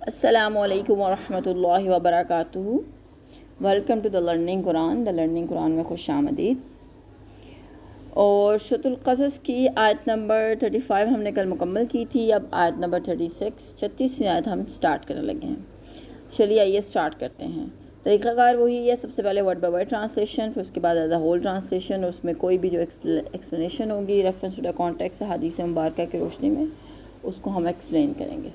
السلام علیکم ورحمۃ اللہ وبرکاتہ۔ ویلکم ٹو دا لرننگ قرآن میں خوش آمدید۔ اور سورۃ القصص کی آیت نمبر 35 ہم نے کل مکمل کی تھی۔ اب آیت نمبر 36 آیت ہم سٹارٹ کرنے لگے ہیں۔ چلیے آئیے سٹارٹ کرتے ہیں۔ طریقہ کار وہی ہے، سب سے پہلے ورڈ بائی ورڈ ٹرانسلیشن، پھر اس کے بعد ایز اے ہول ٹرانسلیشن، اس میں کوئی بھی جو ایکسپلینیشن ہوگی ریفرنس ٹو دا کانٹیکسٹ حدیث مبارکہ کی روشنی میں اس کو ہم ایکسپلین کریں گے۔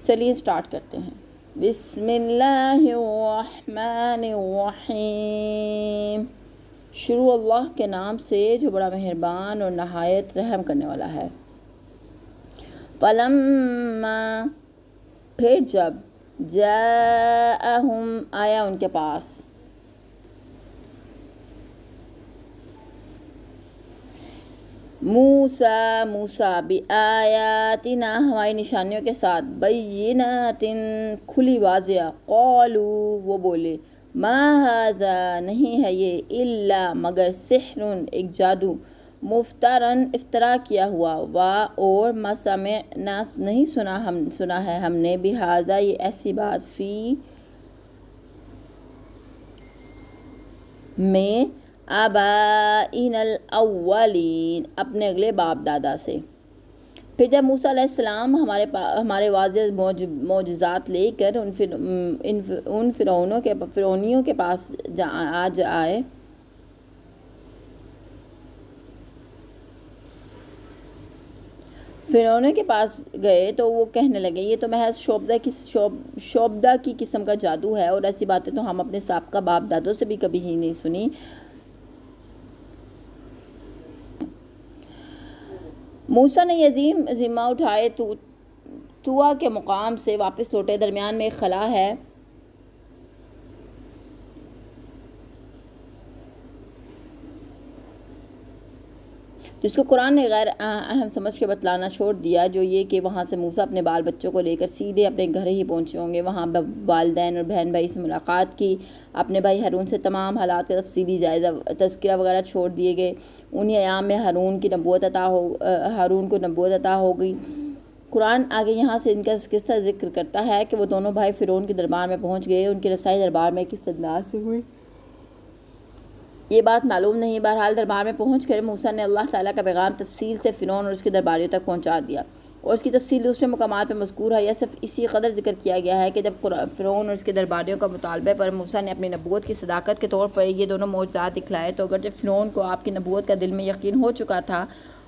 چلیے سٹارٹ کرتے ہیں۔ بسم اللہ الرحمن الرحیم، شروع اللہ کے نام سے جو بڑا مہربان اور نہایت رحم کرنے والا ہے۔ فلما، پھر جب، جاءہم، آیا ان کے پاس، موسیٰ بآیاتنا، ہماری نشانیوں کے ساتھ، بینات، کھلی واضح، قالو، وہ بولے، ما ھذا، نہیں ہے یہ، الا، مگر، سحر، ایک جادو، مفترن، افترا کیا ہوا، اور ما سمعنا، نہیں سنا ہے ہم نے، بہذا، یہ ایسی بات، فی، میں، آبائنا الاولین، اپنے اگلے باپ دادا سے۔ پھر جب موسیٰ علیہ السلام ہمارے واضح معجزات لے کر ان فرعونیوں کے پاس آئے، فرعونوں کے پاس گئے تو وہ کہنے لگے یہ تو محض شعبدہ کی قسم کا جادو ہے، اور ایسی باتیں تو ہم اپنے سابقہ باپ دادوں سے بھی کبھی ہی نہیں سنی۔ موسیٰ نے یہ عظیم ذمہ اٹھائے، طویٰ کے مقام سے واپس لوٹے، درمیان میں ایک خلا ہے جس کو قرآن نے غیر اہم سمجھ کے بتلانا چھوڑ دیا، جو یہ کہ وہاں سے موسیٰ اپنے بال بچوں کو لے کر سیدھے اپنے گھر ہی پہنچے ہوں گے۔ وہاں والدین اور بہن بھائی سے ملاقات کی، اپنے بھائی ہارون سے تمام حالات کا تفصیلی جائزہ تذکرہ وغیرہ چھوڑ دیے گئے۔ انہی ایام میں ہارون کو نبوت عطا ہو گئی۔ قرآن آگے یہاں سے ان کا قصہ ذکر کرتا ہے کہ وہ دونوں بھائی فرعون کے دربار میں پہنچ گئے۔ ان کی رسائی دربار میں کس انداز سے ہوئی یہ بات معلوم نہیں، بہرحال دربار میں پہنچ کر موسیٰ نے اللہ تعالیٰ کا پیغام تفصیل سے فرعون اور اس کے درباریوں تک پہنچا دیا، اور اس کی تفصیل دوسرے مقامات پر مذکور ہے۔ یہ صرف اسی قدر ذکر کیا گیا ہے کہ جب فرعون اور اس کے درباریوں کا مطالبے پر موسیٰ نے اپنی نبوت کی صداقت کے طور پر یہ دونوں معجزات دکھلائے، تو اگرچہ فرعون کو آپ کی نبوت کا دل میں یقین ہو چکا تھا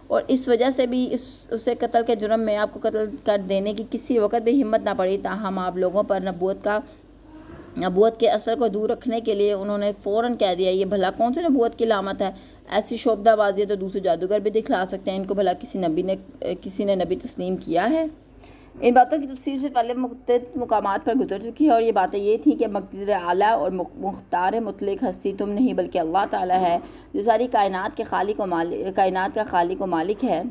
اور اس وجہ سے بھی اسے قتل کے جرم میں آپ کو قتل کر دینے کی کسی وقت بھی ہمت نہ پڑی، تاہم آپ لوگوں پر نبوت کے اثر کو دور رکھنے کے لیے انہوں نے فوراً کہہ دیا یہ بھلا کون سی نبوت کی علامت ہے؟ ایسی شعبدہ بازی تو دوسرے جادوگر بھی دکھلا سکتے ہیں، ان کو بھلا کسی نے نبی تسلیم کیا ہے؟ ان باتوں کی تفصیل سے پہلے مختلف مقامات پر گزر چکی ہے، اور یہ باتیں یہ تھیں کہ مقتدر اعلیٰ اور مختار مطلق ہستی تم نہیں بلکہ اللہ تعالیٰ ہے، جو ساری کائنات کا خالق و مالک ہے۔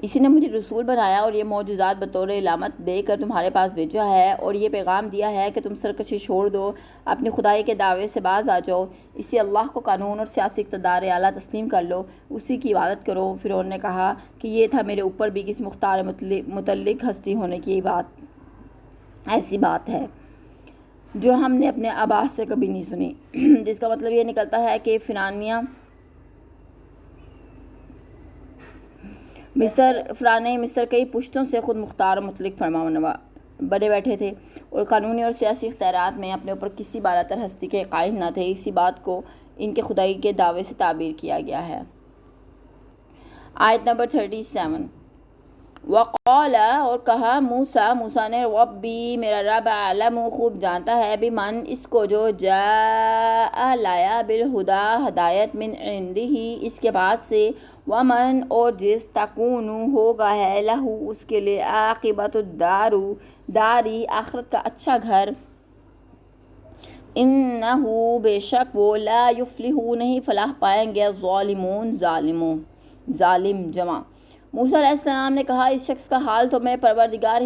اسی نے مجھے رسول بنایا اور یہ معجزات بطور علامت دے کر تمہارے پاس بھیجا ہے، اور یہ پیغام دیا ہے کہ تم سرکشی چھوڑ دو، اپنی خدائی کے دعوے سے باز آ جاؤ، اسی اللہ کو قانون اور سیاسی اقتدار اعلیٰ تسلیم کر لو، اسی کی عبادت کرو۔ فرعون نے کہا کہ یہ تھا میرے اوپر بھی کسی مختار مطلق ہستی ہونے کی ایسی بات ہے جو ہم نے اپنے آبا سے کبھی نہیں سنی، جس کا مطلب یہ نکلتا ہے کہ فرانے مصر کئی پشتوں سے خود مختار و مطلق فرمانروا بنے بیٹھے تھے، اور قانونی اور سیاسی اختیارات میں اپنے اوپر کسی بالاتر ہستی کے قائم نہ تھے۔ اسی بات کو ان کے خدائی کے دعوے سے تعبیر کیا گیا ہے۔ آیت نمبر 37، وقال، اور کہا موسیٰ نے، ربی، میرا رب، اعلم، خوب جانتا ہے، بمن، اس کو جو، جاء، لایا، بالہدا، ہدایت، من عندہ، اس کے پاس سے، ومن، اور جس، تکون، ہوگا ہے، لہو، اس کے لیے، عاقبۃ الداری، آخرت کا اچھا گھر، انہ، بے شک وہ، لا یفلح، نہیں فلاح پائیں گے، الظالمون، ظالم جمع۔ موسیٰ علیہ السلام نے کہا اس شخص کا حال تو میرا پروردگار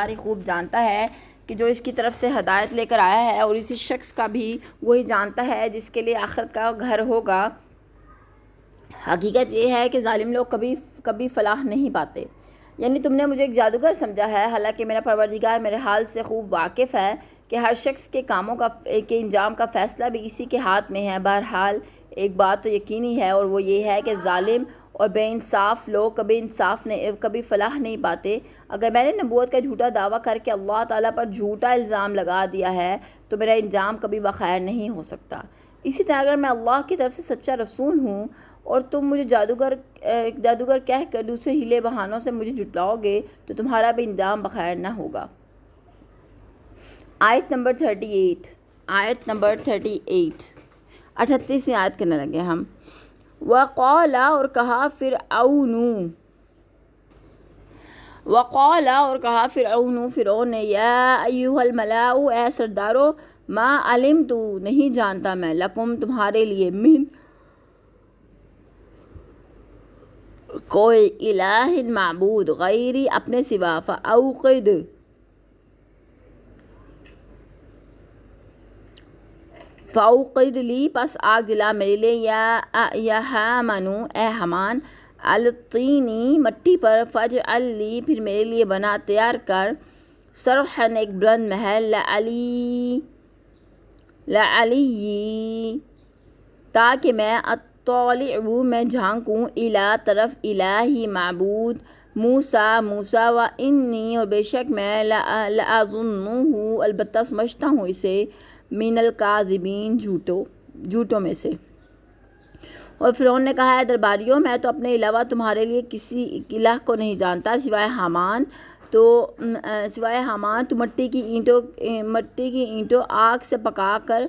ہی خوب جانتا ہے کہ جو اس کی طرف سے ہدایت لے کر آیا ہے، اور اسی شخص کا بھی وہی جانتا ہے جس کے لیے آخرت کا گھر ہوگا۔ حقیقت یہ ہے کہ ظالم لوگ کبھی فلاح نہیں پاتے۔ یعنی تم نے مجھے ایک جادوگر سمجھا ہے، حالانکہ میرا پروردگار میرے حال سے خوب واقف ہے کہ ہر شخص کے کاموں کے انجام کا فیصلہ بھی اسی کے ہاتھ میں ہے۔ بہرحال ایک بات تو یقینی ہے، اور وہ یہ ہے کہ ظالم اور بے انصاف لوگ کبھی فلاح نہیں پاتے۔ اگر میں نے نبوت کا جھوٹا دعویٰ کر کے اللہ تعالیٰ پر جھوٹا الزام لگا دیا ہے تو میرا انجام کبھی بخیر نہیں ہو سکتا۔ اسی طرح اگر میں اللہ کی طرف سے سچا رسول ہوں اور تم مجھے جادوگر کہہ کر دوسرے ہیلے بہانوں سے مجھے جھٹلاؤ گے تو تمہارا بھی انجام بخیر نہ ہوگا۔ آیت نمبر 38 38ویں آیت کرنے لگے ہم۔ وقال اور کہا فرعون نے، یا ایھا الملاء اے سردارو، ما علمت نہیں جانتا میں، لکم تمہارے لیے، من کوئی الہ معبود غیری اپنے سوا، فاوقد لی پس آگ جلا میرے لیے، یا ہامانو اے حمان، الطینی مٹی پر، فاجعل لی پھر میرے لیے بنا تیار کر، صرحاً ایک بلند محل، لعلی تاکہ میں اطلع میں جھانکوں، الی طرف الہ معبود موسیٰ و انی اور بے شک میں لأظنہ البتہ سمجھتا ہوں اسے، من الکاذبین جھوٹوں میں سے۔ اور فرعون نے کہا، اے درباریوں، میں تو اپنے علاوہ تمہارے لیے کسی الہ کو نہیں جانتا سوائے حامان تو مٹی کی اینٹوں آگ سے پکا کر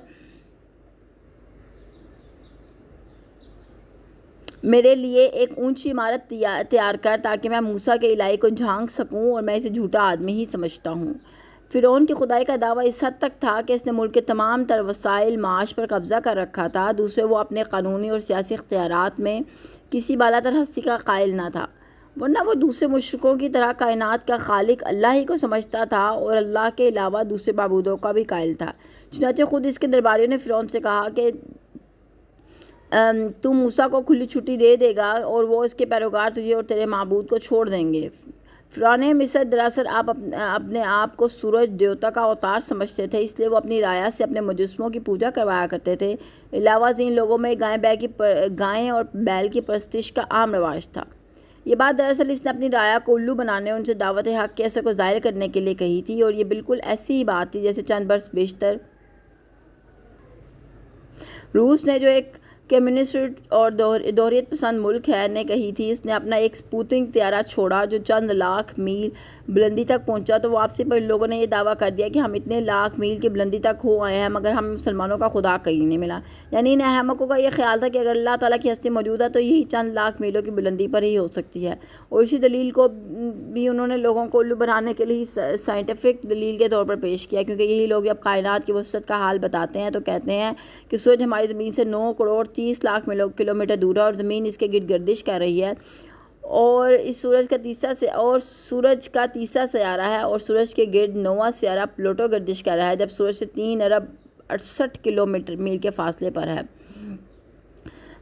میرے لیے ایک اونچی عمارت تیار کر تاکہ میں موسیٰ کے الہی کو جھانک سکوں، اور میں اسے جھوٹا آدمی ہی سمجھتا ہوں۔ فرعون کی خدائی کا دعویٰ اس حد تک تھا کہ اس نے ملک کے تمام تر وسائل معاش پر قبضہ کر رکھا تھا۔ دوسرے، وہ اپنے قانونی اور سیاسی اختیارات میں کسی بالاتر ہستی کا قائل نہ تھا، ورنہ وہ دوسرے مشرکوں کی طرح کائنات کا خالق اللہ ہی کو سمجھتا تھا اور اللہ کے علاوہ دوسرے معبودوں کا بھی قائل تھا۔ چنانچہ خود اس کے درباریوں نے فرعون سے کہا کہ تو موسیٰ کو کھلی چھٹی دے دے گا اور وہ اس کے پیروکار تجھے اور تیرے معبود کو چھوڑ دیں گے۔ فرعون مصر دراصل اپنے آپ کو سورج دیوتا کا اوتار سمجھتے تھے، اس لیے وہ اپنی رایا سے اپنے مجسموں کی پوجا کروایا کرتے تھے۔ علاوہ ازیں لوگوں میں گائیں اور بیل کی پرستش کا عام رواج تھا۔ یہ بات دراصل اس نے اپنی رایا کو الو بنانے اور ان سے دعوت حق کے اثر کو ظاہر کرنے کے لیے کہی تھی، اور یہ بالکل ایسی ہی بات تھی جیسے چند برس بیشتر روس نے، جو ایک کمیونسٹ اور دوریت پسند ملک ہے، نے کہی تھی۔ اس نے اپنا ایک سپوتنک طیارہ چھوڑا جو چند لاکھ میل بلندی تک پہنچا تو واپسی پر ان لوگوں نے یہ دعویٰ کر دیا کہ ہم اتنے لاکھ میل کی بلندی تک ہو آئے ہیں مگر ہمیں مسلمانوں کا خدا کہیں نہیں ملا۔ یعنی ان احمقوں کا یہ خیال تھا کہ اگر اللہ تعالیٰ کی ہستی موجود ہے تو یہی چند لاکھ میلوں کی بلندی پر ہی ہو سکتی ہے، اور اسی دلیل کو بھی انہوں نے لوگوں کو الو بنانے کے لیے سائنٹیفک دلیل کے طور پر پیش کیا، کیونکہ یہی لوگ اب کائنات کی وسعت کا حال بتاتے ہیں تو کہتے ہیں کہ سورج ہماری زمین سے 9 کروڑ 30 لاکھ کلومیٹر دور ہے اور زمین اس کے گرد گردش کر رہی ہے، اور سورج کا تیسرا سیارہ ہے، اور سورج کے گرد 9واں سیارہ پلوٹو گردش کر رہا ہے، جب سورج سے 3 ارب 68 میل کے فاصلے پر ہے۔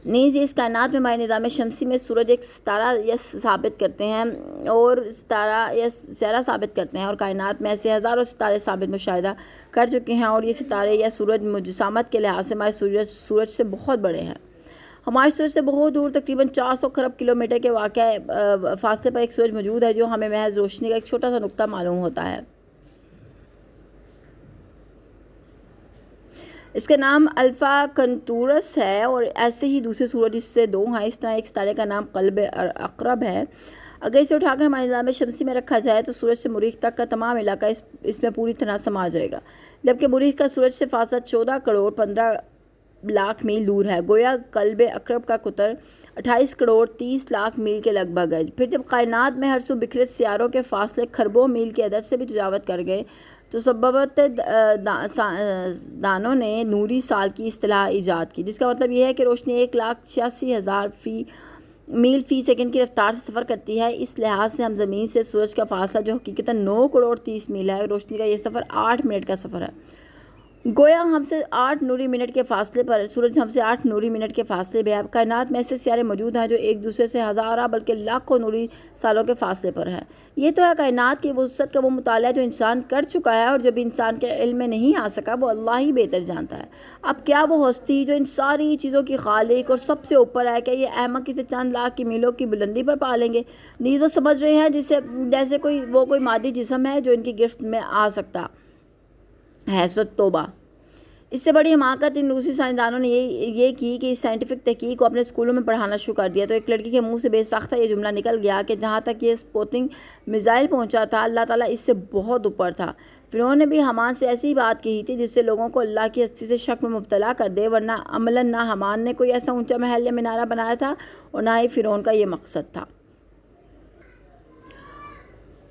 نیز اس کائنات میں ہمارے نظام شمسی میں سورج ایک ستارہ یا ثابت کرتے ہیں اور کائنات میں ایسے ہزاروں ستارے ثابت مشاہدہ کر چکے ہیں، اور یہ ستارے یا سورج مجسامت کے لحاظ سے ہمارے سورج سے بہت بڑے ہیں۔ ہمارے سورج سے بہت دور تقریباً 400 کروڑ کلومیٹر کے واقع فاصلے پر ایک سورج موجود ہے جو ہمیں محض روشنی کا ایک چھوٹا سا نقطہ معلوم ہوتا ہے۔ اس کا نام الفا کنٹورس ہے، اور ایسے ہی دوسرے سورج اس سے 2 ہیں۔ اس طرح ایک ستارے کا نام قلب عقرب ہے۔ اگر اسے اٹھا کر ہمارے نظام شمسی میں رکھا جائے تو سورج سے مریخ تک کا تمام علاقہ اس میں پوری طرح سما جائے گا، جبکہ مریخ کا سورج سے فاصلہ 14 کروڑ 15 لاکھ میل دور ہے۔ گویا قلب عقرب کا قطر 28 کروڑ 30 لاکھ میل کے لگ بھگ ہے۔ پھر جب کائنات میں ہر سو بکھرے سیاروں کے فاصلے خربوں میل کی عدد سے بھی تجاوز کر گئے تو سببت دانوں نے نوری سال کی اصطلاح ایجاد کی، جس کا مطلب یہ ہے کہ روشنی 1,86,000 میل فی سیکنڈ کی رفتار سے سفر کرتی ہے۔ اس لحاظ سے ہم زمین سے سورج کا فاصلہ جو حقیقتاً 9 کروڑ 30 میل ہے، روشنی کا یہ سفر 8 منٹ کا سفر ہے، گویا ہم سے 8 نوری منٹ کے فاصلے پر سورج ہم سے 8 نوری منٹ کے فاصلے پہ ہے. کائنات میں ایسے سیارے موجود ہیں جو ایک دوسرے سے ہزارہ بلکہ لاکھوں نوری سالوں کے فاصلے پر ہیں. یہ تو ہے کائنات کی وسعت کا وہ مطالعہ جو انسان کر چکا ہے، اور جو بھی انسان کے علم میں نہیں آ سکا وہ اللہ ہی بہتر جانتا ہے. اب کیا وہ ہستی جو ان ساری چیزوں کی خالق اور سب سے اوپر ہے، کہ یہ احمق کسی چند لاکھ کی میلوں کی بلندی پر پا لیں گے؟ نیز وہ سمجھ رہے ہیں جیسے کوئی مادی جسم ہے جو ان کی گرفت میں آ سکتا ہے. سو توبہ. اس سے بڑی حماقت ان روسی سائنسدانوں نے یہ کی کہ اس سائنٹیفک تحقیق کو اپنے اسکولوں میں پڑھانا شروع کر دیا. تو ایک لڑکی کے منہ سے بے ساختہ یہ جملہ نکل گیا کہ جہاں تک یہ سپوتنک میزائل پہنچا تھا، اللہ تعالیٰ اس سے بہت اوپر تھا. فرعون نے بھی حامان سے ایسی بات کہی تھی جس سے لوگوں کو اللہ کی ہستی سے شک میں مبتلا کر دے، ورنہ عملاً نہ حمان نے کوئی ایسا اونچا محل یا مینارہ بنایا تھا اور نہ ہی فرعون کا یہ مقصد تھا.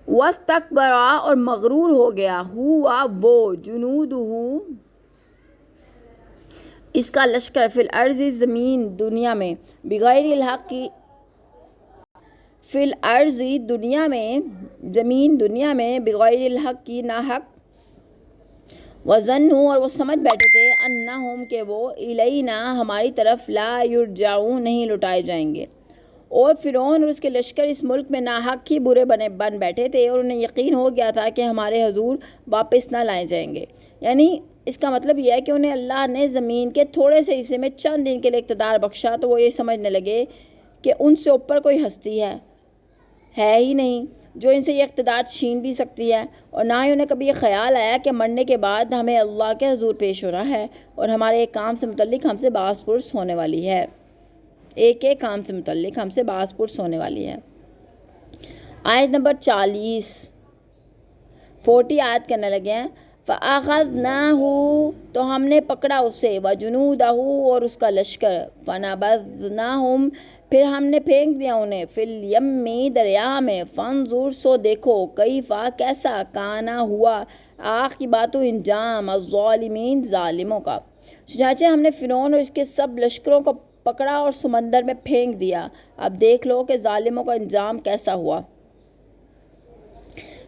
واستکبر، اور مغرور ہو گیا، ہوا وہ، جنودہ، اس کا لشکر، فی الارض، زمین دنیا میں، بغیر الحق، فی الارض دنیا میں، زمین دنیا میں، بغیر الحق کی ناحق، وظنوا، اور وہ سمجھ بیٹھے تھے، انہم کہ وہ، الینا ہماری طرف، لا یرجعون نہیں لوٹائے جائیں گے. اور فرعون اور اس کے لشکر اس ملک میں ناحق ہی برے بن بیٹھے تھے، اور انہیں یقین ہو گیا تھا کہ ہمارے حضور واپس نہ لائے جائیں گے. یعنی اس کا مطلب یہ ہے کہ انہیں اللہ نے زمین کے تھوڑے سے حصے میں چند دن کے لیے اقتدار بخشا، تو وہ یہ سمجھنے لگے کہ ان سے اوپر کوئی ہستی ہے ہی نہیں جو ان سے یہ اقتدار چھین بھی سکتی ہے. اور نہ ہی انہیں کبھی یہ خیال آیا کہ مرنے کے بعد ہمیں اللہ کے حضور پیش ہونا ہے، اور ہمارے ایک کام سے متعلق ہم سے باز پرس ہونے والی ہے. ایک کام سے متعلق ہم سے باز پرس ہونے والی ہے. آیت نمبر 40 آیت کرنے لگے ہیں. فَأَخَذْنَاهُ، تو ہم نے پکڑا اسے، وَجُنُودَهُ، اور اس کا لشکر، فَنَبَذْنَاهُمْ، پھر ہم نے پھینک دیا انہیں، فِي الْيَمِّ، دریا میں، فَانظُرْ، سو دیکھو، کیفَ، کیسا، کانا، ہوا، عاقبۃ، انجام، الظالمین، ظالموں کا. چنانچہ ہم نے فرعون اور اس کے سب لشکروں کو پکڑا اور سمندر میں پھینک دیا. اب دیکھ لو کہ ظالموں کا انجام کیسا ہوا.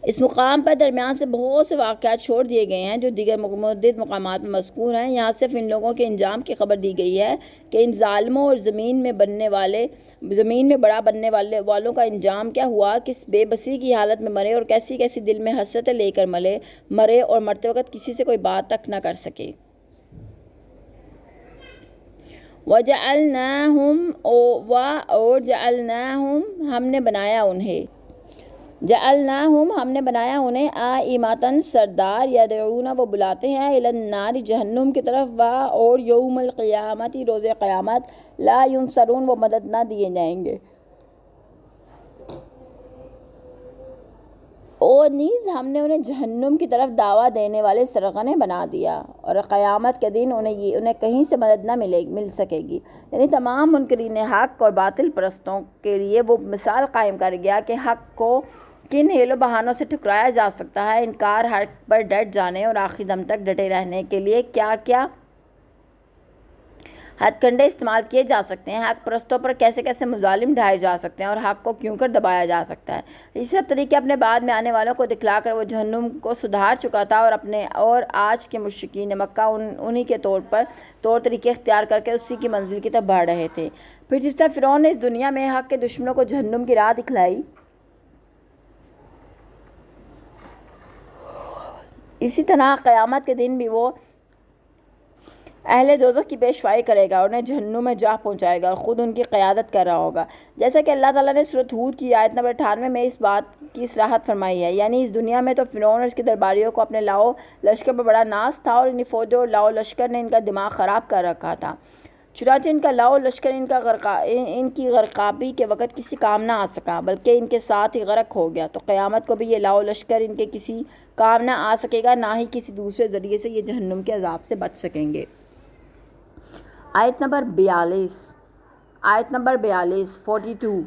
اس مقام پر درمیان سے بہت سے واقعات چھوڑ دیے گئے ہیں جو دیگر متعدد مقامات میں مذکور ہیں. یہاں صرف ان لوگوں کے انجام کی خبر دی گئی ہے کہ ان ظالموں اور زمین میں بڑا بننے والوں کا انجام کیا ہوا، کس بے بسی کی حالت میں مرے، اور کیسی کیسی دل میں حسرتیں لے کر مرے، اور مرتے وقت کسی سے کوئی بات تک نہ کر سکے. وَجَعَلْنَاهُمْ، اور جَعَلْنَاهُمْ، ہم نے بنایا انہیں، ہم نے بنایا انہیں، آئمةً، سردار، یدعون، وہ بلاتے ہیں، الی النار، جہنم کی طرف، اور یوم القیامت، روز قیامت، لا ینصرون، وہ مدد نہ دیے جائیں گے. اور نیز ہم نے انہیں جہنم کی طرف دعویٰ دینے والے سرغنے بنا دیا، اور قیامت کے دن انہیں کہیں سے مدد نہ مل سکے گی. یعنی تمام منکرین حق اور باطل پرستوں کے لیے وہ مثال قائم کر گیا کہ حق کو کن حیل و بہانوں سے ٹھکرایا جا سکتا ہے. انکار حق پر ڈٹ جانے اور آخری دم تک ڈٹے رہنے کے لیے کیا کیا ہتھ کنڈے استعمال کیے جا سکتے ہیں، حق پرستوں پر کیسے کیسے مظالم ڈھائے جا سکتے ہیں، اور حق کو کیوں کر دبایا جا سکتا ہے. یہ سب طریقے اپنے بعد میں آنے والوں کو دکھلا کر وہ جہنم کو سدھار چکا تھا، اور آج کے مشرکین مکہ انہی کے طور طریقے اختیار کر کے اسی کی منزل کی طرف بڑھ رہے تھے. پھر جس طرح فرعون نے اس دنیا میں حق کے دشمنوں کو جہنم کی راہ دکھلائی، اسی طرح قیامت کے دن بھی وہ اہل دوزخ کی پیشوائی کرے گا، اور انہیں جہنم میں جا پہنچائے گا، اور خود ان کی قیادت کر رہا ہوگا. جیسا کہ اللہ تعالیٰ نے سورۃ ہود کی آیت نمبر 98 میں اس بات کی صراحت فرمائی ہے. یعنی اس دنیا میں تو فرعون اور اس کے درباریوں کو اپنے لاؤ لشکر پر بڑا ناز تھا، اور انہی فوجوں اور لاؤ لشکر نے ان کا دماغ خراب کر رکھا تھا. چنانچہ ان کا لاؤ لشکر ان کی غرقابی کے وقت کسی کام نہ آ سکا، بلکہ ان کے ساتھ ہی غرق ہو گیا. تو قیامت کو بھی یہ لاؤ لشکر ان کے کسی کام نہ آ سکے گا، نہ ہی کسی دوسرے ذریعے سے یہ جہنم کے عذاب سے بچ سکیں گے. آیت نمبر 42 42.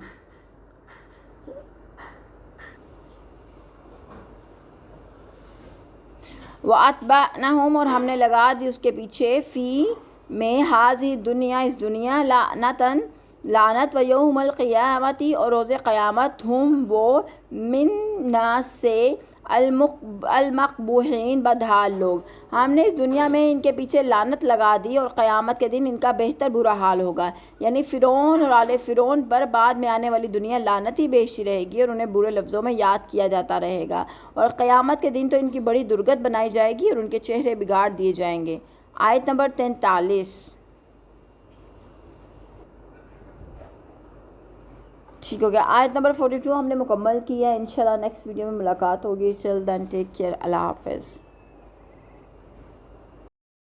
وَأَتْبَعْنَاهُمْ، اور ہم نے لگا دی اس کے پیچھے، فی میں، ہذہ دنیا، اس دنیا، لعنت، و یوم القیامت، اور روز قیامت، ہم وہ، من، ناس سے، المقبوحین بدحال لوگ، ہم نے اس دنیا میں ان کے پیچھے لعنت لگا دی اور قیامت کے دن ان کا بہتر برا حال ہوگا. یعنی فرعون اور آل فرعون پر بعد میں آنے والی دنیا لعنت ہی بیچتی رہے گی اور انہیں برے لفظوں میں یاد کیا جاتا رہے گا، اور قیامت کے دن تو ان کی بڑی درگت بنائی جائے گی اور ان کے چہرے بگاڑ دیے جائیں گے. آیت نمبر 43. ٹھیک ہو گیا. آیت نمبر 42 ہم نے مکمل کی ہے. انشاءاللہ نیکسٹ ویڈیو میں ملاقات ہوگی. چل دین ٹیک کیئر. اللہ حافظ.